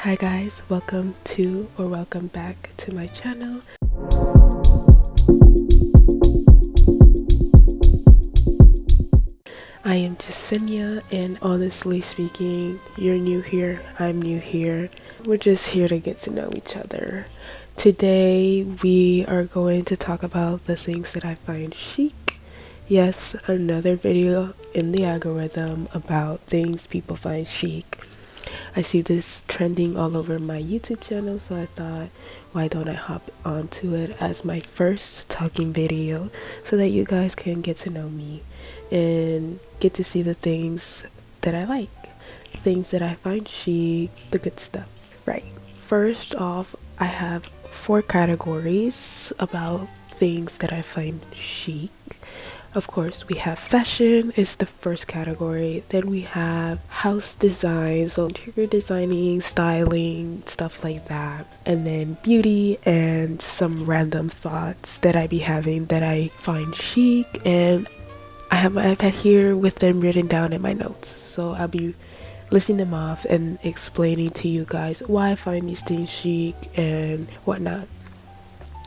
Hi guys, welcome back to my channel. I am Jasenia, and honestly speaking, you're new here, I'm new here. We're just here to get to know each other. Today we are going to talk about the things that I find chic. Yes, another video in the algorithm about things people find chic. I see this trending all over my YouTube channel, so I thought, why don't I hop onto it as my first talking video so that you guys can get to know me and get to see the things that I like, things that I find chic, the good stuff, right? First off, I have 4 categories about things that I find chic. Of course, we have fashion is the first category. Then we have house design, so interior designing, styling, stuff like that. And then beauty and some random thoughts that I be having that I find chic. And I have my iPad here with them written down in my notes. So I'll be listing them off and explaining to you guys why I find these things chic and whatnot.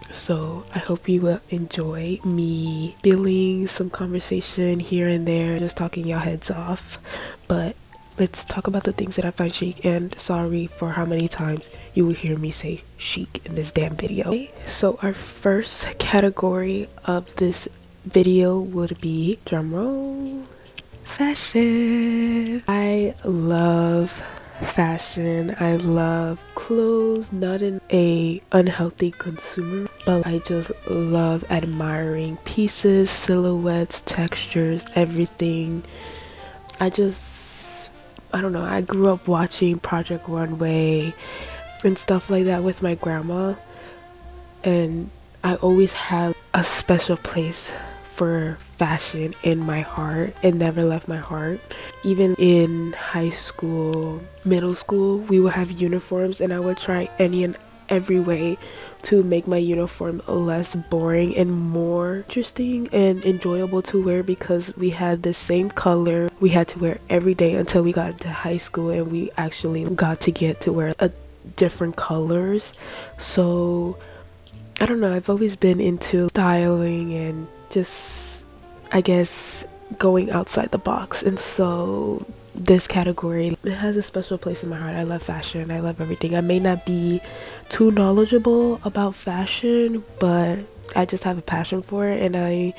So I hope you will enjoy me spilling some conversation here and there, just talking your heads off. But let's talk about the things that I find chic, and sorry for how many times you will hear me say chic in this damn video. Okay, so our first category of this video would be, drumroll, fashion. I love fashion. I love clothes, not in a unhealthy consumer, but I just love admiring pieces, silhouettes, textures, everything. I don't know, I grew up watching Project Runway and stuff like that with my grandma, and I always had a special place for fashion in my heart. It never left my heart. Even in high school, middle school, we would have uniforms, and I would try any and every way to make my uniform less boring and more interesting and enjoyable to wear, because we had the same color we had to wear every day until we got into high school and we actually got to get to wear different colors. So I don't know, I've always been into styling and just, I guess, going outside the box. And so this category, it has a special place in my heart. I love fashion. I love everything. I may not be too knowledgeable about fashion, but I just have a passion for it, and I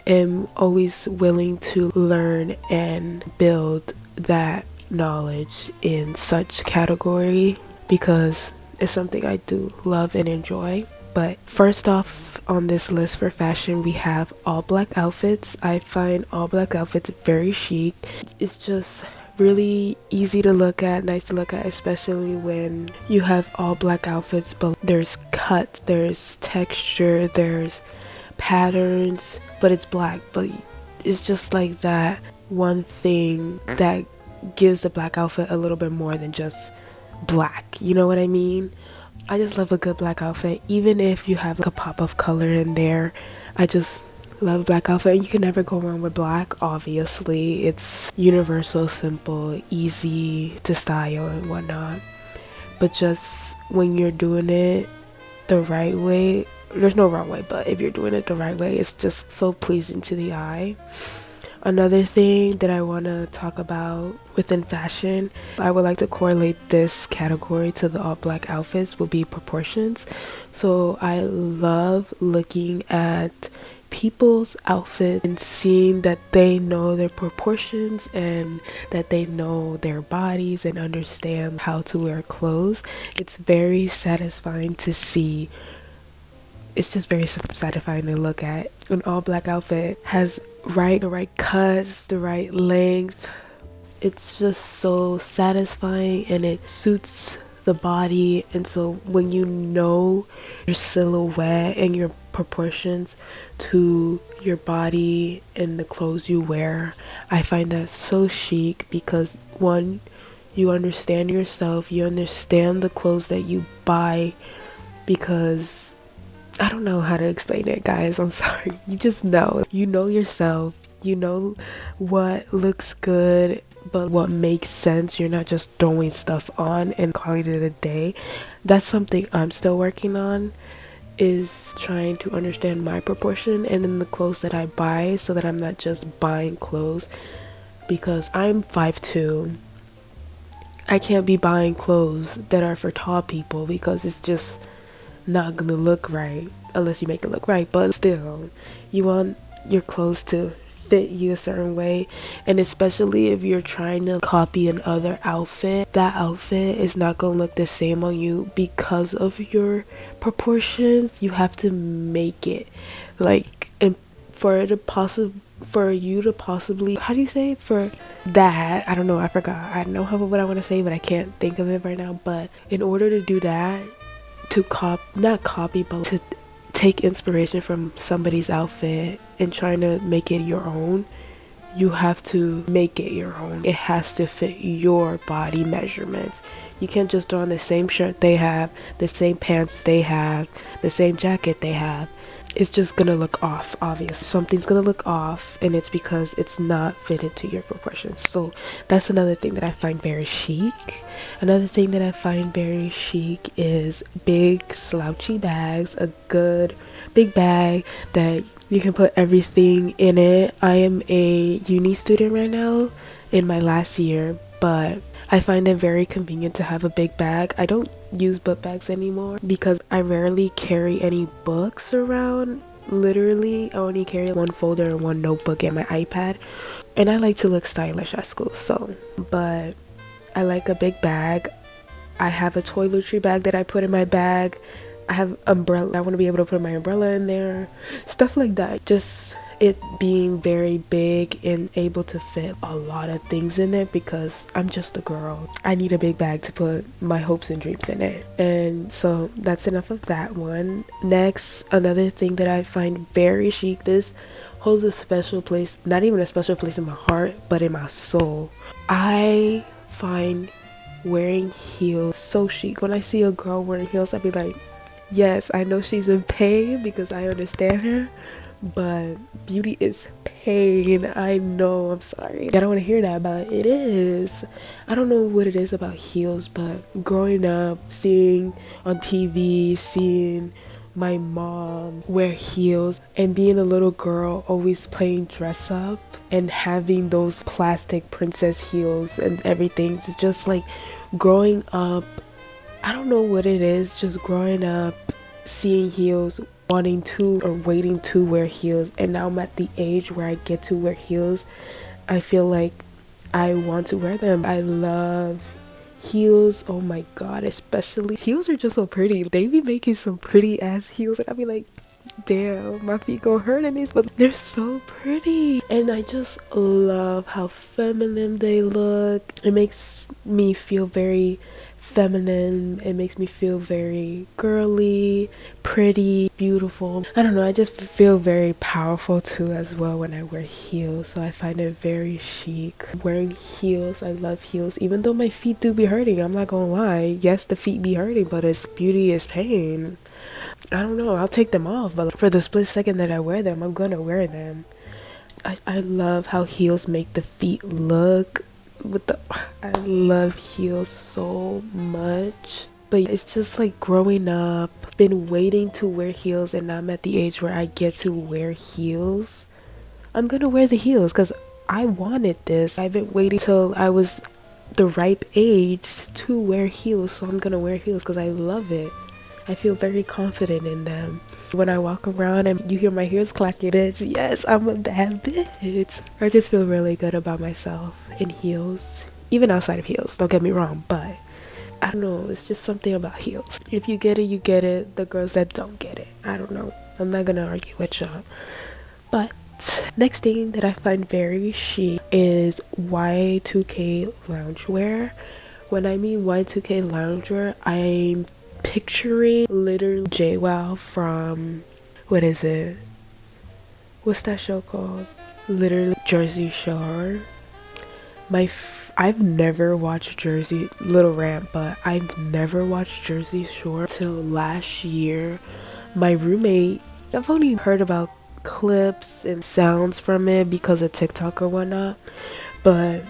am always willing to learn and build that knowledge in such category, because it's something I do love and enjoy. But first off on this list for fashion, we have all black outfits. I find all black outfits very chic. It's just really easy to look at, nice to look at, especially when you have all black outfits, but there's cuts, there's texture, there's patterns, but it's black. But it's just like that one thing that gives the black outfit a little bit more than just black, you know what I mean? I just love a good black outfit, even if you have like a pop of color in there. I just love black outfit. You can never go wrong with black. Obviously, it's universal, simple, easy to style and whatnot. But just when you're doing it the right way, there's no wrong way, but if you're doing it the right way, it's just so pleasing to the eye. Another thing that I want to talk about within fashion, I would like to correlate this category to the all black outfits, will be proportions. So I love looking at people's outfits and seeing that they know their proportions and that they know their bodies and understand how to wear clothes. It's very satisfying to see. It's just very satisfying to look at. An all black outfit has the right cuts, the right length. It's just so satisfying, and it suits the body. And so when you know your silhouette and your proportions to your body and the clothes you wear, I find that so chic, because one, you understand yourself, you understand the clothes that you buy, because I don't know how to explain it, guys. I'm sorry. You just know. You know yourself. You know what looks good but what makes sense. You're not just throwing stuff on and calling it a day. That's something I'm still working on, is trying to understand my proportion and in the clothes that I buy, so that I'm not just buying clothes. Because I'm 5'2", I can't be buying clothes that are for tall people because it's just not gonna look right unless you make it look right. But still, you want your clothes to fit you a certain way, and especially if you're trying to copy another outfit, that outfit is not gonna look the same on you because of your proportions. You have to make it like, and for it to for you to possibly, how do you say, for that, I don't know, I forgot, I know what I want to say, but I can't think of it right now. But in order to do that, to not copy, but to take inspiration from somebody's outfit and trying to make it your own, you have to make it your own. It has to fit your body measurements. You can't just throw on the same shirt they have, the same pants they have, the same jacket they have. It's just gonna look off. Obviously something's gonna look off, and it's because it's not fitted to your proportions. So that's another thing that I find very chic. Another thing that I find very chic is big slouchy bags. A good big bag that you can put everything in it. I am a uni student right now, in my last year, but I find it very convenient to have a big bag. I don't use book bags anymore because I rarely carry any books around. Literally, I only carry one folder and one notebook and my iPad. And I like to look stylish at school, so. But I like a big bag. I have a toiletry bag that I put in my bag. I have umbrella. I want to be able to put my umbrella in there. Stuff like that. Just it being very big and able to fit a lot of things in it, because I'm just a girl. I need a big bag to put my hopes and dreams in it. And so that's enough of that one. Next, another thing that I find very chic, this holds a special place, not even a special place in my heart, but in my soul. I find wearing heels so chic. When I see a girl wearing heels, I'd be like, yes, I know she's in pain because I understand her, but beauty is pain. I know, I'm sorry, I don't want to hear that, but it is. I don't know what it is about heels, but growing up, seeing on TV, seeing my mom wear heels, and being a little girl always playing dress up and having those plastic princess heels and everything, it's just like growing up. I don't know what it is, just growing up, seeing heels, wanting to or waiting to wear heels, and now I'm at the age where I get to wear heels. I feel like I want to wear them. I love heels. Oh my god, especially heels are just so pretty. They be making some pretty ass heels, and I be like, damn, my feet gonna hurt in these, but they're so pretty. And I just love how feminine they look. It makes me feel very feminine. It makes me feel very girly, pretty, beautiful. I don't know, I just feel very powerful too as well when I wear heels. So I find it very chic wearing heels. I love heels, even though my feet do be hurting. I'm not gonna lie, yes, the feet be hurting, but it's beauty is pain. I don't know, I'll take them off, but for the split second that I wear them, I'm gonna wear them. I love how heels make the feet look with the, I love heels so much. But it's just like growing up, been waiting to wear heels, and now I'm at the age where I get to wear heels. I'm gonna wear the heels because I wanted this. I've been waiting till I was the ripe age to wear heels, so I'm gonna wear heels because I love it. I feel very confident in them. When I walk around and you hear my heels clacking, bitch, yes, I'm a bad bitch. I just feel really good about myself in heels. Even outside of heels, don't get me wrong, but I don't know, it's just something about heels. If you get it, you get it. The girls that don't get it, I don't know. I'm not gonna argue with y'all. But next thing that I find very chic is Y2K loungewear. When I mean Y2K loungewear, I'm picturing literally JWoww from, what is it? What's that show called? Literally Jersey Shore. I've never watched Jersey, little rant, but I've never watched Jersey Shore till last year. My roommate, I've only heard about clips and sounds from it because of TikTok or whatnot, but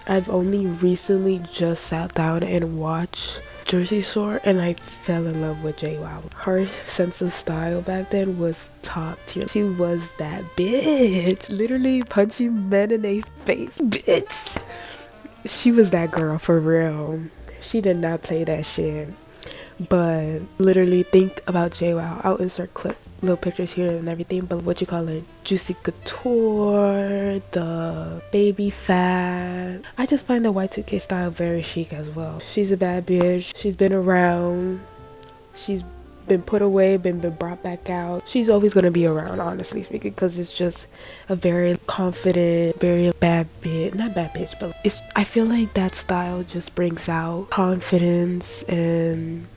I've only recently just sat down and watched Jersey Shore, and I fell in love with JWoww. Her sense of style back then was top tier. She was that bitch, literally punching men in their face, bitch. She was that girl for real. She did not play that shit. But literally think about JWoww. I'll insert little pictures here and everything, but what you call it, Juicy Couture, the baby fat. I just find the Y2K style very chic as well. She's a bad bitch. She's been around. She's been put away, been brought back out. She's always gonna be around, honestly speaking, because it's just a very confident, very bad bitch. Not bad bitch, but I feel like that style just brings out confidence, and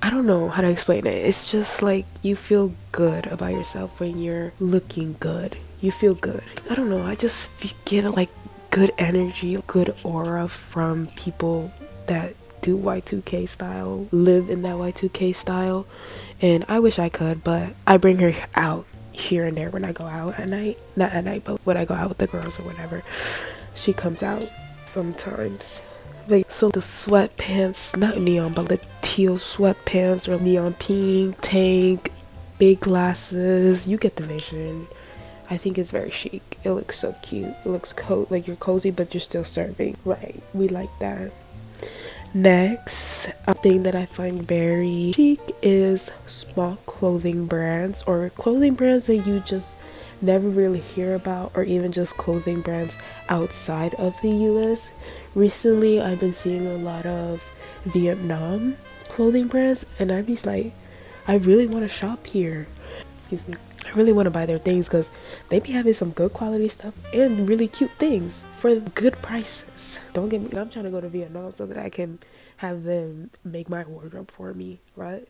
I don't know how to explain it. It's just like you feel good about yourself when you're looking good. You feel good. I don't know. I just get like good energy, good aura from people that do Y2K style, live in that Y2K style. And I wish I could, but I bring her out here and there when I go out at night. Not at night, but when I go out with the girls or whatever. She comes out sometimes. Like, so the sweatpants, not neon, but the teal sweatpants or neon pink tank, big glasses, you get the vision. I think it's very chic. It looks so cute. It looks like you're cozy, but you're still serving. Right, we like that. Next, a thing that I find very chic is small clothing brands, or clothing brands that you just never really hear about, or even just clothing brands outside of the US. Recently, I've been seeing a lot of Vietnam clothing brands, and I'm just like, I really want to shop here. Excuse me. I really want to buy their things because they be having some good quality stuff and really cute things for good prices. Don't get me, I'm trying to go to Vietnam so that I can have them make my wardrobe for me, right?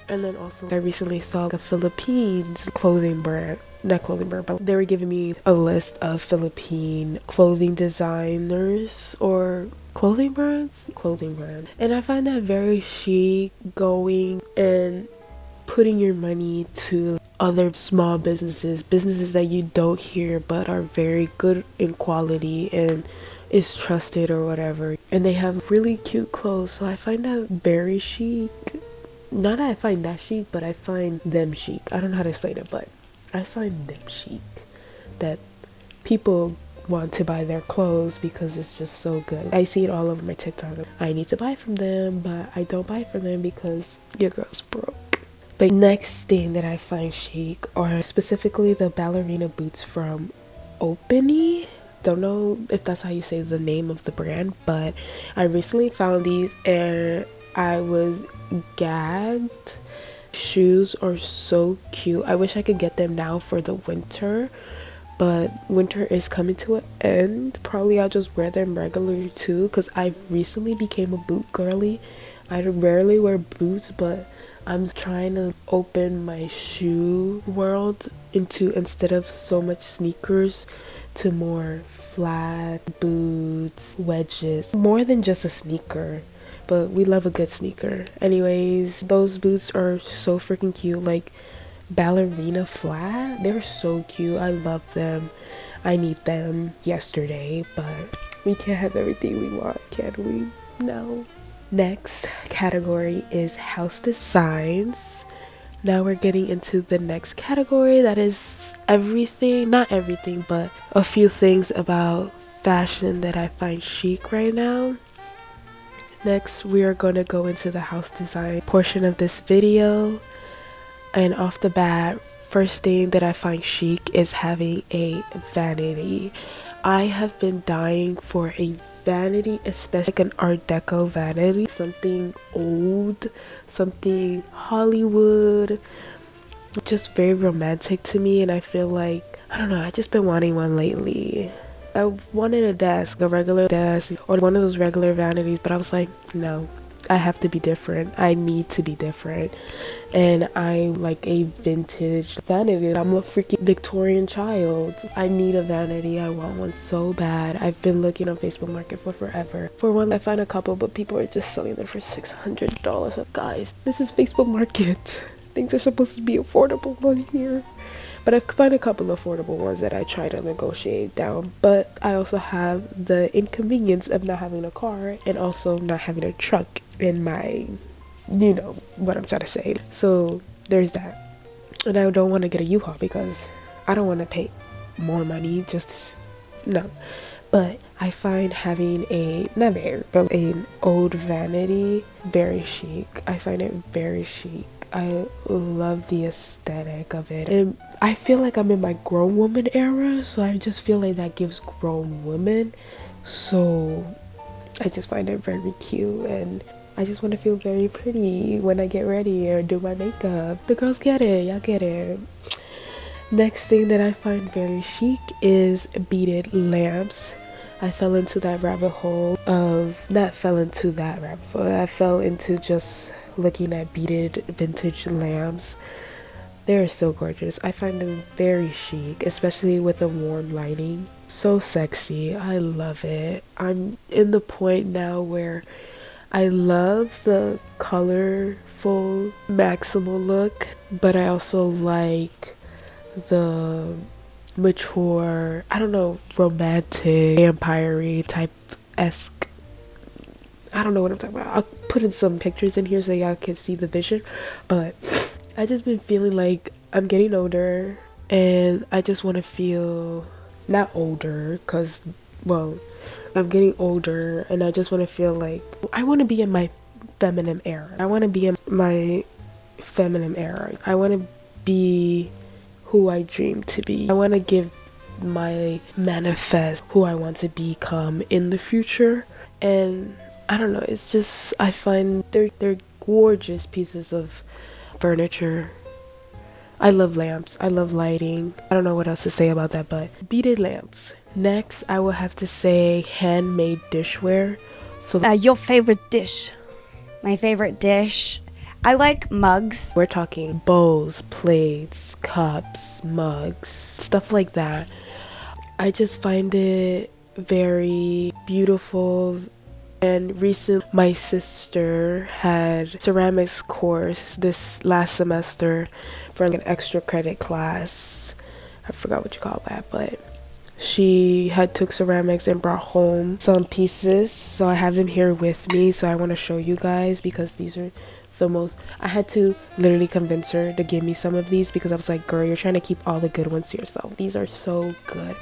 And then also, I recently saw a Philippines clothing brand, not clothing brand, but they were giving me a list of Philippine clothing designers or clothing brands. And I find that very chic, going and putting your money to other small businesses that you don't hear but are very good in quality and is trusted or whatever. And they have really cute clothes, so I find that very chic. Not that I find that chic, but I find them chic. I don't know how to explain it, but I find them chic. That people want to buy their clothes because it's just so good. I see it all over my TikTok. I need to buy from them, but I don't buy from them because your girl's broke. But next thing that I find chic are specifically the ballerina boots from Openy. Don't know if that's how you say the name of the brand, but I recently found these and I was gagged. Shoes are so cute. I wish I could get them now for the winter, but winter is coming to an end. Probably I'll just wear them regularly too, because I recently became a boot girly. I rarely wear boots, but I'm trying to open my shoe world into, instead of so much sneakers, to more flat boots, wedges, more than just a sneaker. But we love a good sneaker. Anyways, those boots are so freaking cute, like ballerina flat. They're so cute. I love them. I need them yesterday, but we can't have everything we want, can we? No. Next category is house designs. Now we're getting into the next category, that is everything, not everything, but a few things about fashion that I find chic right now. Next, we are going to go into the house design portion of this video. And off the bat, first thing that I find chic is having a vanity. I have been dying for a vanity, especially like an Art Deco vanity. Something old, something Hollywood, just very romantic to me. And I feel like, I don't know, I just been wanting one lately. I wanted a desk, a regular desk, or one of those regular vanities, but I was like, no, I have to be different. I need to be different. And I like a vintage vanity. I'm a freaking Victorian child. I need a vanity. I want one so bad. I've been looking on Facebook Market for forever. For one, I found a couple, but people are just selling them for $600. Guys, this is Facebook Market. Things are supposed to be affordable on here. but I find a couple affordable ones that I try to negotiate down. But I also have the inconvenience of not having a car and also not having a truck in my, you know what I'm trying to say. So there's that. And I don't want to get a U-Haul because I don't want to pay more money, just no. But I find having an old vanity very chic. I find it very chic. I love the aesthetic of it. And I feel like I'm in my grown woman era, so I just feel like that gives grown women. So I just find it very cute, and I just want to feel very pretty when I get ready or do my makeup. The girls get it, y'all get it. Next thing that I find very chic is beaded lamps. I fell into that rabbit hole I fell into just looking at beaded vintage lamps. They're so gorgeous. I find them very chic, especially with a warm lighting. So sexy. I love it. I'm in the point now where I love the colorful maximal look, but I also like the mature, I don't know, romantic, vampire-y type-esque. I don't know what I'm talking about. I'll put in some pictures in here so y'all can see the vision. But I just been feeling like I'm getting older, and I just want to feel not older, because, well, I'm getting older, and I just want to feel like I want to be in my feminine era. I want to be in my feminine era. I want to be who I dream to be. I want to give my manifest who I want to become in the future. And I don't know, it's just, I find they're gorgeous pieces of furniture. I love lamps. I love lighting. I don't know what else to say about that, but beaded lamps. Next, I will have to say handmade dishware. So your favorite dish? My favorite dish, I like mugs. We're talking bowls, plates, cups, mugs, stuff like that. I just find it very beautiful. And recently, my sister had ceramics course this last semester for an extra credit class. I forgot what you call that, but she had took ceramics and brought home some pieces. So I have them here with me. So I want to show you guys because these are the most, I had to literally convince her to give me some of these because I was like, girl, you're trying to keep all the good ones to yourself. These are so good.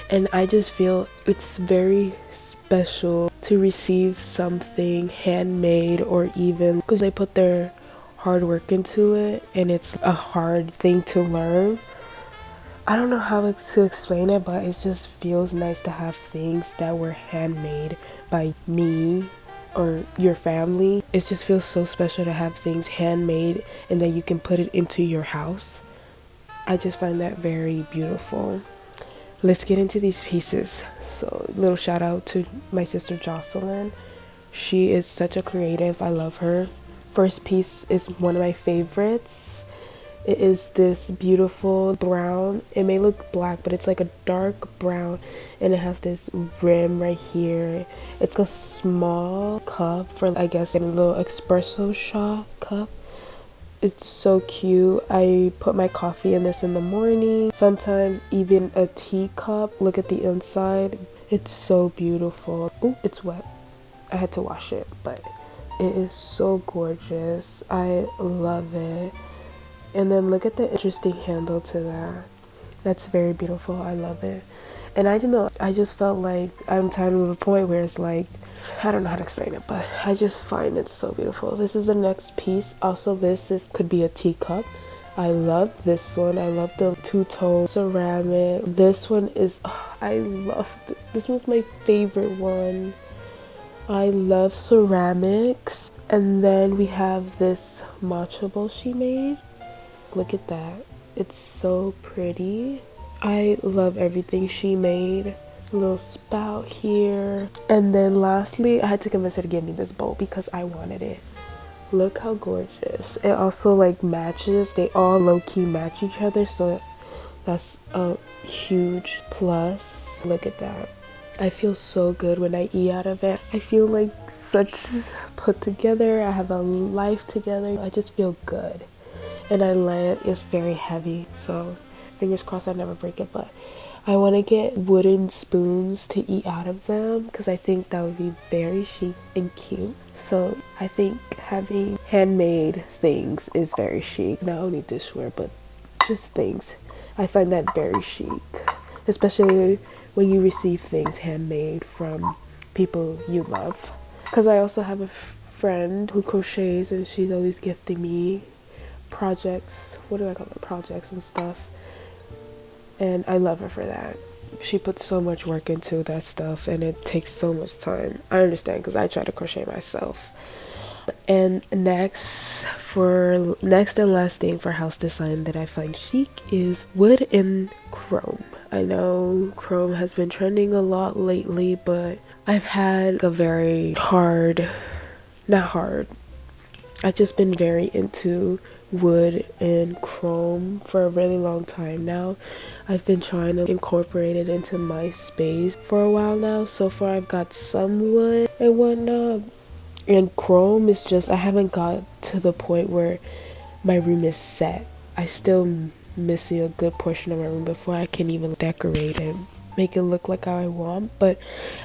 And I just feel it's very special to receive something handmade, or even because they put their hard work into it and it's a hard thing to learn. I don't know how to explain it, but it just feels nice to have things that were handmade by me or your family. It just feels so special to have things handmade and that you can put it into your house. I just find that very beautiful. Let's get into these pieces. So, little shout out to my sister Jocelyn. She is such a creative. I love her. First piece is one of my favorites. It is this beautiful brown. It may look black, but it's like a dark brown, and it has this rim right here. It's a small cup for, I guess, a little espresso shot cup. It's so cute. I put my coffee in this in the morning. Sometimes even a teacup. Look at the inside. It's so beautiful. Oh, it's wet. I had to wash it, but it is so gorgeous. I love it. And then look at the interesting handle to that. That's very beautiful. I love it. And I don't know, I just felt like I'm tired of the point where it's like, I don't know how to explain it, but I just find it so beautiful. This is the next piece. Also, this could be a teacup. I love this one. I love the two-tone ceramic. This one is, I love this one's my favorite one. I love ceramics. And then we have this matcha bowl she made. Look at that. It's so pretty. I love everything she made. A little spout here. And then lastly, I had to convince her to give me this bowl because I wanted it. Look how gorgeous. It also like matches. They all low-key match each other, so that's a huge plus. Look at that. I feel so good when I eat out of it. I feel like such put together. I have a life together. I just feel good. And I like it's very heavy, so Fingers crossed I never break it, but I want to get wooden spoons to eat out of them because I think that would be very chic and cute. So I think having handmade things is very chic. Not only dishware, but just things. I find that very chic, especially when you receive things handmade from people you love. Because I also have a friend who crochets and she's always gifting me projects. What do I call them? Projects and stuff. And I love her for that. She puts so much work into that stuff and it takes so much time. I understand because I try to crochet myself. And next and last thing for house design that I find chic is wood and chrome. I know chrome has been trending a lot lately, but I've had a very I've just been very into wood and chrome for a really long time now. I've been trying to incorporate it into my space for a while now. So far I've got some wood and whatnot. And chrome is just, I haven't got to the point where my room is set. I still missing a good portion of my room before I can even decorate it, make it look like how I want. But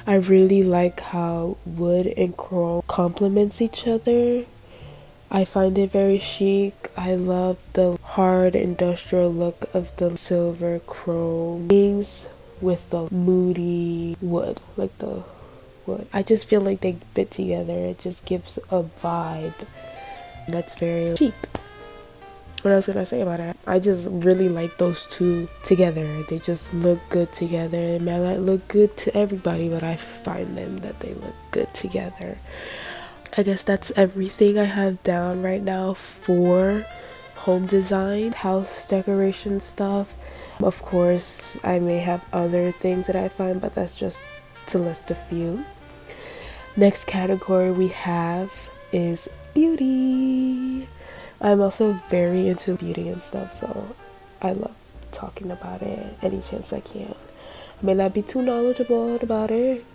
I really like how wood and chrome complements each other. I find it very chic. I love the hard industrial look of the silver chrome things with the moody wood, like the wood. I just feel like they fit together. It just gives a vibe that's very chic. What else can I say about it? I just really like those two together. They just look good together. It may not look good to everybody, but I find them that they look good together. I guess that's everything I have down right now for home design, house decoration stuff. Of course, I may have other things that I find, but that's just to list a few. Next category we have is beauty. I'm also very into beauty and stuff, so I love talking about it any chance I can. I may not be too knowledgeable about it,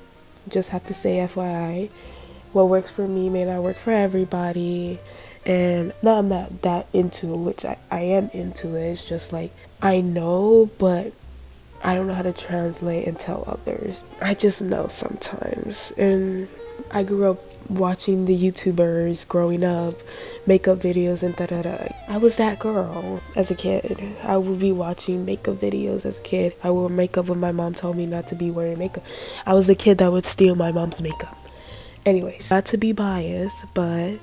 just have to say FYI. What works for me may not work for everybody, and no, I'm not that into it, which I am into it. It's just like I know, but I don't know how to translate and tell others. I just know sometimes. And I grew up watching the YouTubers growing up, makeup videos and da-da-da. I was that girl as a kid. I would be watching makeup videos as a kid. I wore makeup when my mom told me not to be wearing makeup. I was the kid that would steal my mom's makeup. Anyways, not to be biased, but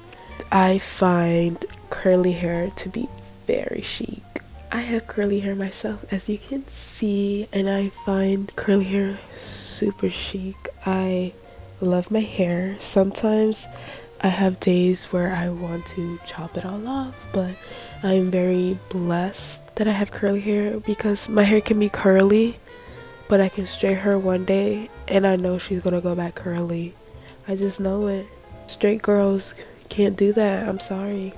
I find curly hair to be very chic. I have curly hair myself, as you can see, and I find curly hair super chic. I love my hair. Sometimes I have days where I want to chop it all off, but I'm very blessed that I have curly hair because my hair can be curly, but I can straight her one day and I know she's gonna go back curly. I just know it. Straight girls can't do that. I'm sorry.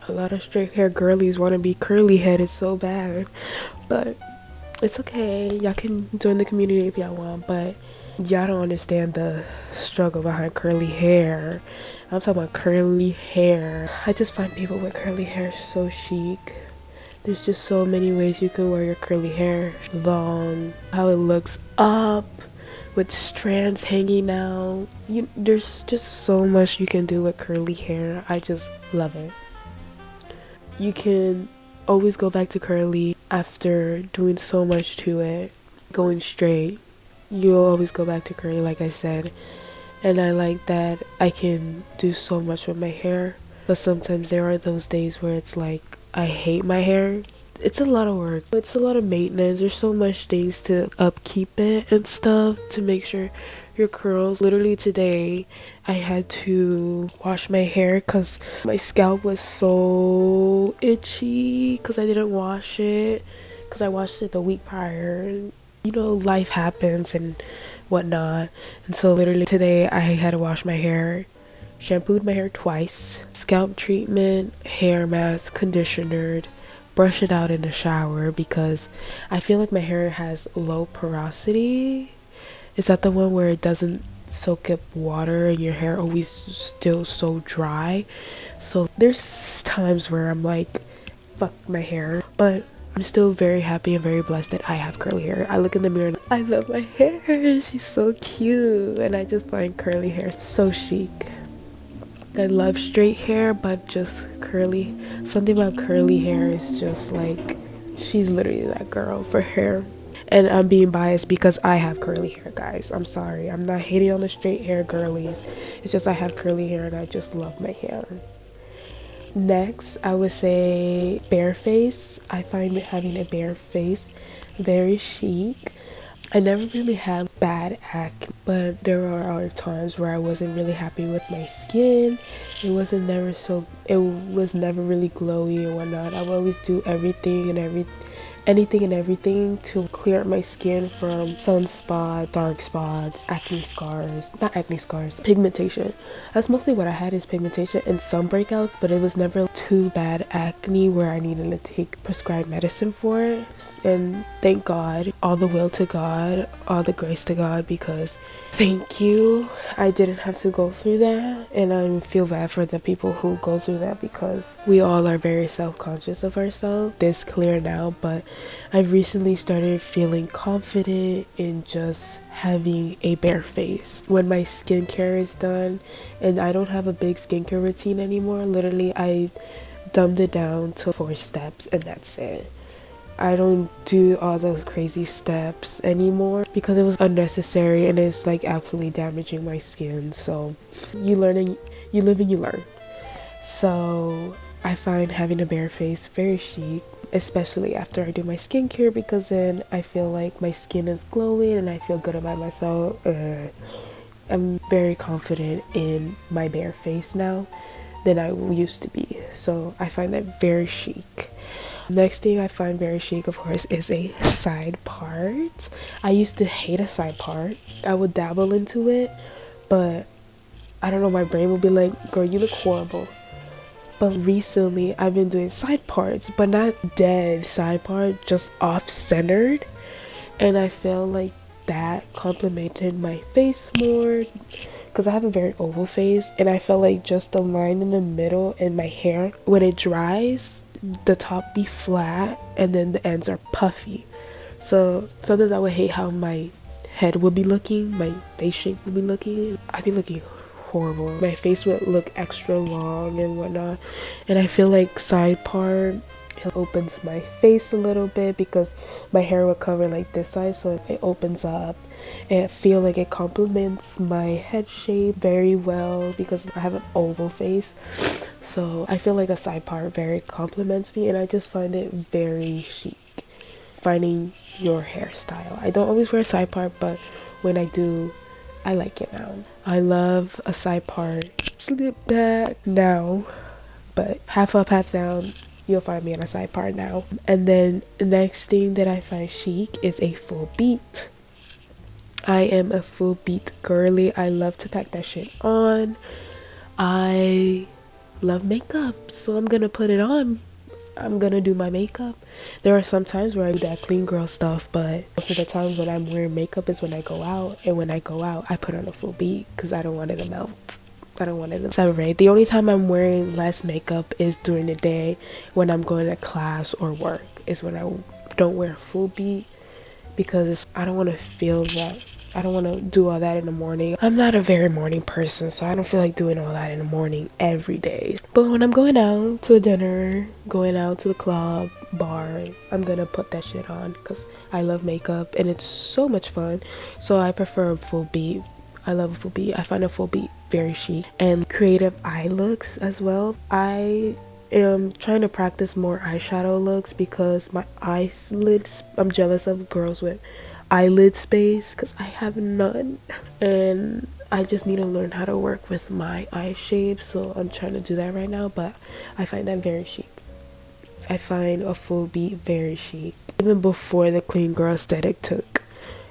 A lot of straight hair girlies want to be curly headed so bad, but it's okay. Y'all can join the community if y'all want, but y'all don't understand the struggle behind curly hair. I'm talking about curly hair. I just find people with curly hair so chic. There's just so many ways you can wear your curly hair. Long, how it looks up with strands hanging out. There's just so much you can do with curly hair. I just love it. You can always go back to curly after doing so much to it. Going straight, you'll always go back to curly, like I said. And I like that I can do so much with my hair, but sometimes there are those days where it's like I hate my hair. It's a lot of work. It's a lot of maintenance. There's so much things to upkeep it and stuff to make sure your curls. Literally today, I had to wash my hair because my scalp was so itchy because I didn't wash it. Because I washed it the week prior. You know, life happens and whatnot. And so literally today, I had to wash my hair. Shampooed my hair twice. Scalp treatment, hair mask, conditioner. Brush it out in the shower because I feel like my hair has low porosity. Is that the one where it doesn't soak up water and your hair always still so dry? So there's times where I'm like, fuck my hair. But I'm still very happy and very blessed that I have curly hair. I look in the mirror and I love my hair. She's so cute. And I just find curly hair so chic. I love straight hair, but just curly. Something about curly hair is just like, she's literally that girl for hair. And I'm being biased because I have curly hair, guys. I'm sorry. I'm not hating on the straight hair girlies. It's just I have curly hair and I just love my hair. Next, I would say bare face. I find having a bare face very chic. I never really had bad acne, but there are other times where I wasn't really happy with my skin. It was never really glowy and whatnot. I would always do anything and everything to clear up my skin from sunspot, dark spots, pigmentation. That's mostly what I had, is pigmentation and some breakouts, but it was never too bad acne where I needed to take prescribed medicine for it. And thank God, all the will to God, all the grace to God, because thank you, I didn't have to go through that. And I feel bad for the people who go through that, because we all are very self-conscious of ourselves. This clear now, but I've recently started feeling confident in just having a bare face. When my skincare is done, and I don't have a big skincare routine anymore, literally I dumbed it down to 4 steps and that's it. I don't do all those crazy steps anymore because it was unnecessary and it's like absolutely damaging my skin. So you live and you learn. So I find having a bare face very chic, especially after I do my skincare, because then I feel like my skin is glowing and I feel good about myself. I'm very confident in my bare face now than I used to be. So I find that very chic. Next thing I find very chic, of course, is a side part. I used to hate a side part. I would dabble into it, but I don't know, my brain would be like, girl, you look horrible. But recently I've been doing side parts, but not dead side part, just off-centered. And I feel like that complemented my face more, because I have a very oval face, and I felt like just the line in the middle and my hair, when it dries, the top be flat and then the ends are puffy. So sometimes I would hate how my head would be looking, my face shape would be looking. I'd be looking horrible. My face would look extra long and whatnot. And I feel like side part, it opens my face a little bit because my hair would cover like this side, so it opens up. And I feel like it complements my head shape very well because I have an oval face. So I feel like a side part very compliments me, and I just find it very chic. Finding your hairstyle. I don't always wear a side part, but when I do, I like it now. I love a side part. Slip that now, but half up, half down. You'll find me on a side part now. And then the next thing that I find chic is a full beat. I am a full beat girly. I love to pack that shit on. I love makeup, so I'm gonna put it on. I'm gonna do my makeup. There are some times where I do that clean girl stuff, but most of the times when I'm wearing makeup is when I go out. And when I go out, I put on a full beat because I don't want it to melt. I don't want it to separate. The only time I'm wearing less makeup is during the day when I'm going to class or work, is when I don't wear a full beat, because I don't want to feel that. I don't want to do all that in the morning. I'm not a very morning person, so I don't feel like doing all that in the morning every day. But when I'm going out to a dinner, going out to the club, bar, I'm gonna put that shit on because I love makeup and it's so much fun. So I prefer a full beat. I love a full beat. I find a full beat very chic. And creative eye looks as well. I am trying to practice more eyeshadow looks because my eyelids, I'm jealous of girls with eyelid space because I have none, and I just need to learn how to work with my eye shape. So I'm trying to do that right now, but I find that very chic. I find a full beat very chic. Even before the clean girl aesthetic took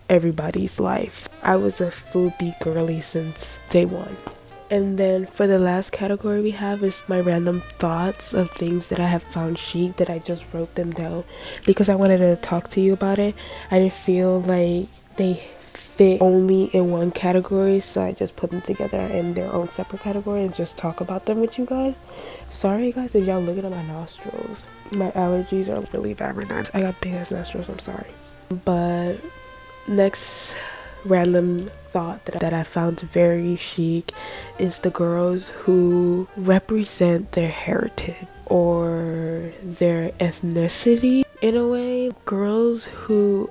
everybody's life, I was a full beat girly since day one. And then for the last category we have is my random thoughts of things that I have found chic, that I just wrote them down because I wanted to talk to you about it. I didn't feel like they fit only in one category, so I just put them together in their own separate category and just talk about them with you guys. Sorry guys if y'all looking at my nostrils. My allergies are really bad right now. I got big ass nostrils, I'm sorry. But next random thought that I found very chic is the girls who represent their heritage or their ethnicity in a way. Girls who,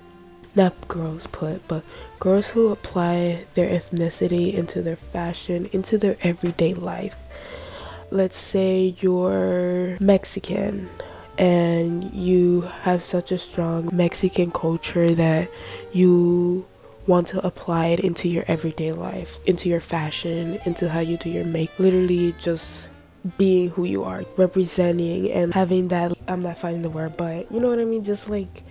not girls but girls who apply their ethnicity into their fashion, into their everyday life. Let's say you're Mexican and you have such a strong Mexican culture that you want to apply it into your everyday life, into your fashion, into how you do your makeup. Literally just being who you are, representing and having that, I'm not finding the word, but you know what I mean, just like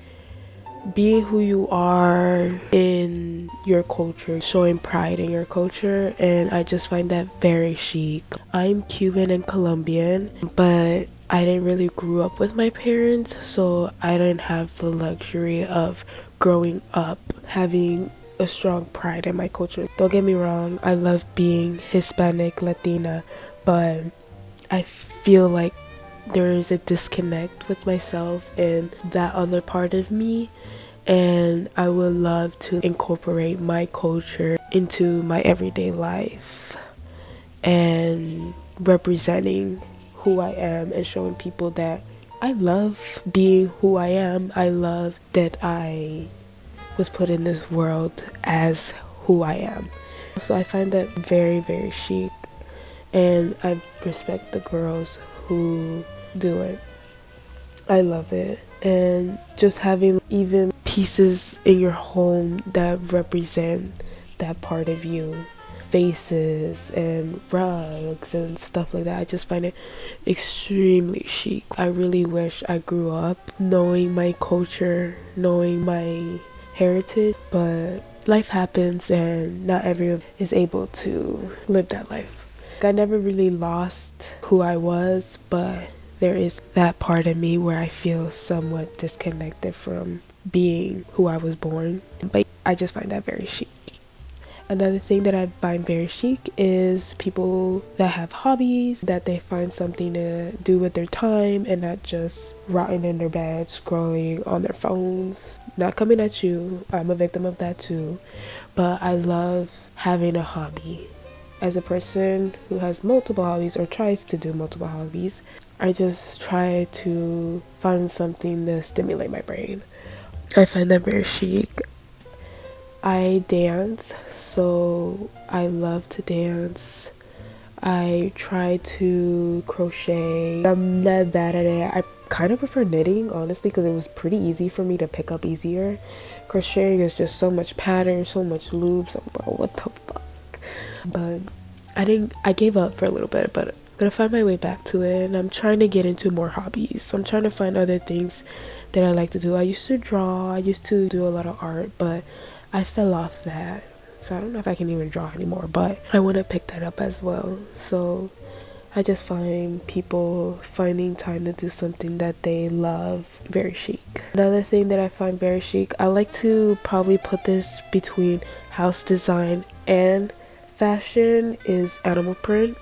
being who you are in your culture, showing pride in your culture. And I just find that very chic. I'm Cuban and Colombian, but I didn't really grow up with my parents, so I didn't have the luxury of growing up having a strong pride in my culture. Don't get me wrong, I love being Hispanic, Latina, but I feel like there is a disconnect with myself and that other part of me, and I would love to incorporate my culture into my everyday life and representing who I am and showing people that I love being who I am. I love that I was put in this world as who I am. So I find that very, very chic, and I respect the girls who do it. I love it. And just having even pieces in your home that represent that part of you, vases and rugs and stuff like that, I just find it extremely chic. I really wish I grew up knowing my culture, knowing my heritage, but life happens and not everyone is able to live that life. I never really lost who I was, but there is that part of me where I feel somewhat disconnected from being who I was born. But I just find that very chic. Another thing that I find very chic is people that have hobbies, that they find something to do with their time and not just rotting in their bed, scrolling on their phones. Not coming at you, I'm a victim of that too. But I love having a hobby. As a person who has multiple hobbies or tries to do multiple hobbies, I just try to find something to stimulate my brain. I find that very chic. I dance, so I love to dance. I try to crochet. I'm not bad at it. I kind of prefer knitting, honestly, because it was pretty easy for me to pick up easier. Crocheting is just so much pattern, so much loops. Bro, what the fuck? But I gave up for a little bit, but I'm gonna find my way back to it, and I'm trying to get into more hobbies. So I'm trying to find other things that I like to do. I used to draw, I used to do a lot of art, but I fell off that. So I don't know if I can even draw anymore, but I want to pick that up as well. So I just find people finding time to do something that they love very chic. Another thing that I find very chic, I like to probably put this between house design and fashion, is animal print.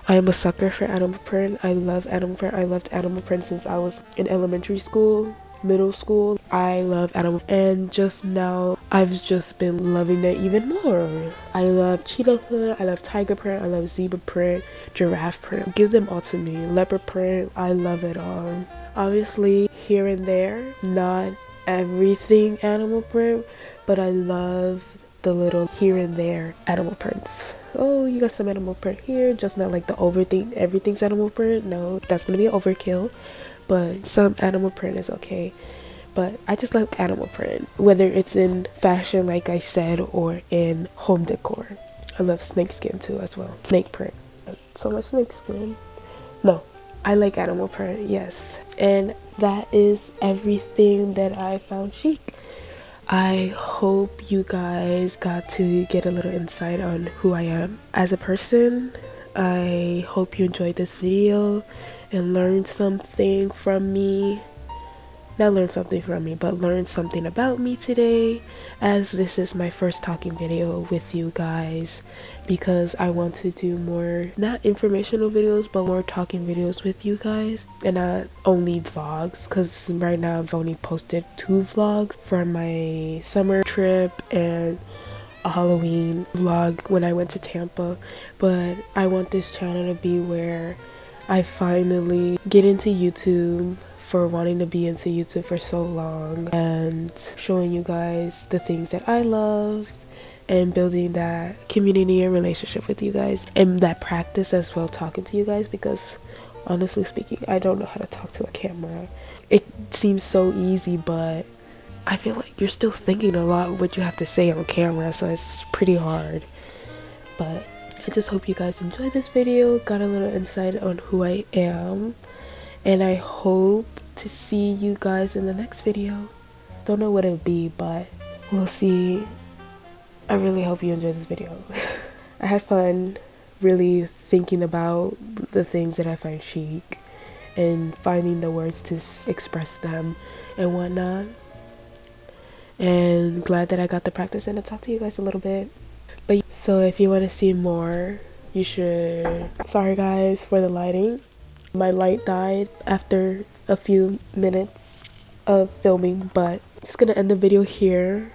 I am a sucker for animal print. I love animal print. I loved animal print since I was in elementary school, middle school. I love animal, and just now I've just been loving it even more. I love cheetah print, I love tiger print, I love zebra print, giraffe print. Give them all to me. Leopard print, I love it all. Obviously here and there, not everything animal print, but I love the little here and there animal prints. Oh, you got some animal print here, just not like the overthink everything's animal print. No, that's gonna be an overkill, but some animal print is okay. But I just like animal print, whether it's in fashion like I said or in home decor. I love snakeskin too as well. Snake print, so much snakeskin. No, I like animal print, yes. And that is everything that I found chic. I hope you guys got to get a little insight on who I am as a person. I hope you enjoyed this video and learned something from me. not learn something from me, but learn something about me today, as this is my first talking video with you guys, because I want to do more, not informational videos, but more talking videos with you guys, and not only vlogs, because right now I've only posted 2 vlogs from my summer trip and a Halloween vlog when I went to Tampa. But I want this channel to be where I finally get into YouTube, for wanting to be into YouTube for so long, and showing you guys the things that I love and building that community and relationship with you guys, and that practice as well, talking to you guys, because honestly speaking, I don't know how to talk to a camera. It seems so easy, but I feel like you're still thinking a lot what you have to say on camera, so it's pretty hard. But I just hope you guys enjoyed this video, got a little insight on who I am, and I hope to see you guys in the next video. Don't know what it'll be, but we'll see. I really hope you enjoyed this video. I had fun really thinking about the things that I find chic and finding the words to express them and whatnot. And glad that I got the practice and to talk to you guys a little bit. But so if you want to see more, you should. Sorry guys for the lighting. My light died after a few minutes of filming, but I'm just gonna end the video here.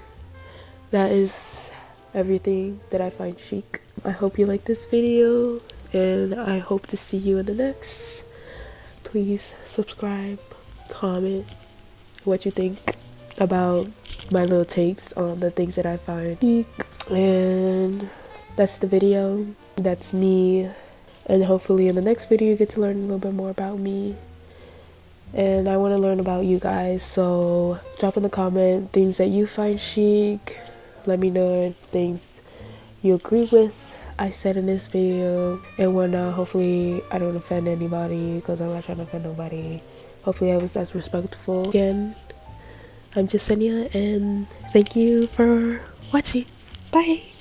That is everything that I find chic. I hope you like this video, and I hope to see you in the next. Please subscribe, comment what you think about my little takes on the things that I find chic. And that's the video. That's me. And hopefully in the next video you get to learn a little bit more about me. And I want to learn about you guys, so drop in the comment things that you find chic. Let me know if things you agree with I said in this video and whatnot. Hopefully I don't offend anybody, because I'm not trying to offend nobody. Hopefully I was as respectful. Again, I'm Jasenia, and thank you for watching. Bye.